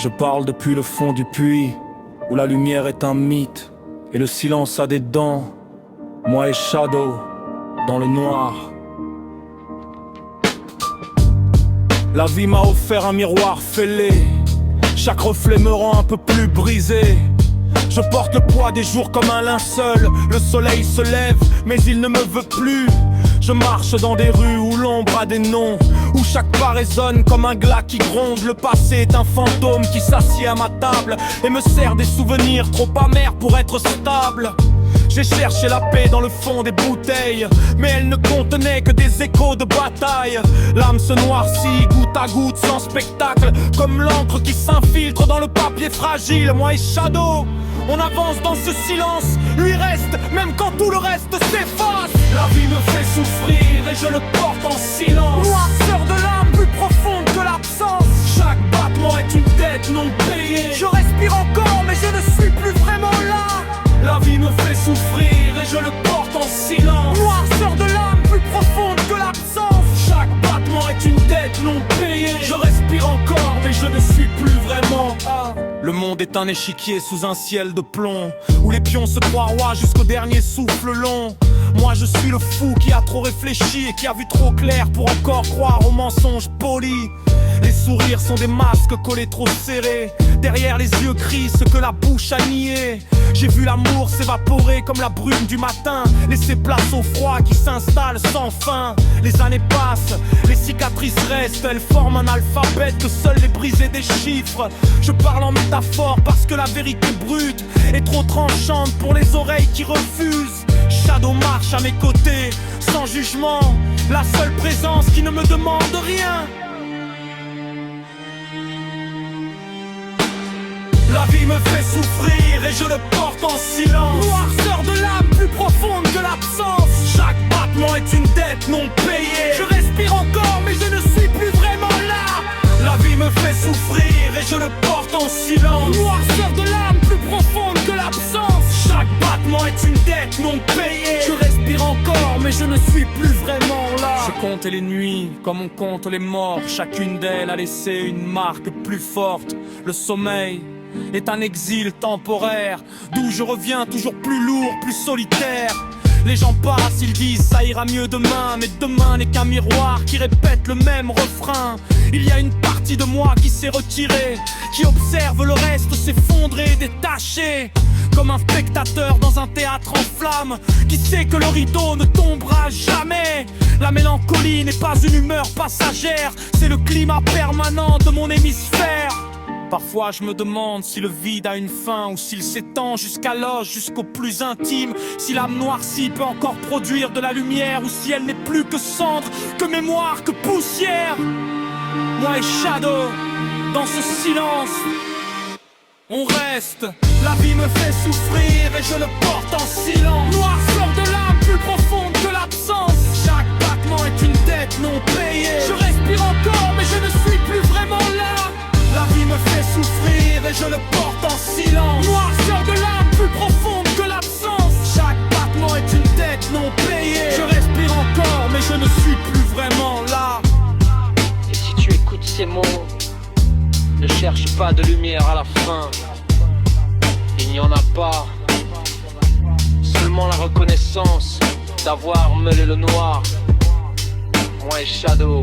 Je parle depuis le fond du puits, où la lumière est un mythe, et le silence a des dents. Moi et Shadow, dans le noir. La vie m'a offert un miroir fêlé, chaque reflet me rend un peu plus brisé. Je porte le poids des jours comme un linceul. Le soleil se lève, mais il ne me veut plus. Je marche dans des rues où l'ombre a des noms, où chaque pas résonne comme un glas qui gronde. Le passé est un fantôme qui s'assied à ma table et me sert des souvenirs trop amers pour être stable. J'ai cherché la paix dans le fond des bouteilles, mais elle ne contenait que des échos de bataille. L'âme se noircit goutte à goutte sans spectacle, comme l'encre qui s'infiltre dans le papier fragile. Moi et Shadow, on avance dans ce silence, lui reste même quand tout le reste s'efface. La vie me fait souffrir et je le porte en silence. Noirceur de l'âme plus profonde que l'absence. Chaque battement est une dette non payée. Je respire encore mais je ne suis plus vraiment là. La vie me fait souffrir et je le porte en silence. Noirceur de l'âme plus profonde que l'absence. Chaque battement est une dette non payée. Je respire encore mais je ne suis plus vraiment là. Le monde est un échiquier sous un ciel de plomb, où les pions se croient rois jusqu'au dernier souffle long. Moi je suis le fou qui a trop réfléchi et qui a vu trop clair pour encore croire aux mensonges polis. Les sourires sont des masques collés trop serrés, derrière les yeux gris ce que la bouche a nié. J'ai vu l'amour s'évaporer comme la brume du matin, laisser place au froid qui s'installe sans fin. Les années passent, les cicatrices restent, elles forment un alphabet que seuls les brisés déchiffrent. Je parle en métaphore parce que la vérité brute est trop tranchante pour les oreilles qui refusent. Shadow marche à mes côtés, sans jugement, la seule présence qui ne me demande rien. La vie me fait souffrir et je le porte en silence. Noirceur de l'âme plus profonde que l'absence. Chaque battement est une dette non payée. Je respire encore mais je ne suis plus vraiment là. La vie me fait souffrir et je le porte en silence. Noirceur de l'âme plus profonde que l'absence. Chaque battement est une dette non payée. Je respire encore mais je ne suis plus vraiment là. Je compte les nuits comme on compte les morts. Chacune d'elles a laissé une marque plus forte. Le sommeil est un exil temporaire, d'où je reviens toujours plus lourd, plus solitaire. Les gens passent, ils disent ça ira mieux demain, mais demain n'est qu'un miroir qui répète le même refrain. Il y a une partie de moi qui s'est retirée, qui observe le reste s'effondrer, détaché, comme un spectateur dans un théâtre en flammes, qui sait que le rideau ne tombera jamais. La mélancolie n'est pas une humeur passagère, c'est le climat permanent de mon hémisphère. Parfois je me demande si le vide a une fin, ou s'il s'étend jusqu'à l'os, jusqu'au plus intime. Si l'âme noircie peut encore produire de la lumière, ou si elle n'est plus que cendre, que mémoire, que poussière. Moi et Shadow, dans ce silence, on reste. La vie me fait souffrir et je le porte en silence. Noirceur de l'âme plus profonde que l'absence. Chaque battement est une dette non payée. Je respire encore mais je ne suis plus vraiment là. La vie me fait souffrir et je le porte en silence. Noirceur de l'âme plus profonde que l'absence. Chaque battement est une dette non payée. Je respire encore mais je ne suis plus vraiment là. Et si tu écoutes ces mots, ne cherche pas de lumière à la fin. Il n'y en a pas. Seulement la reconnaissance d'avoir mêlé le noir. Moi et Shadow.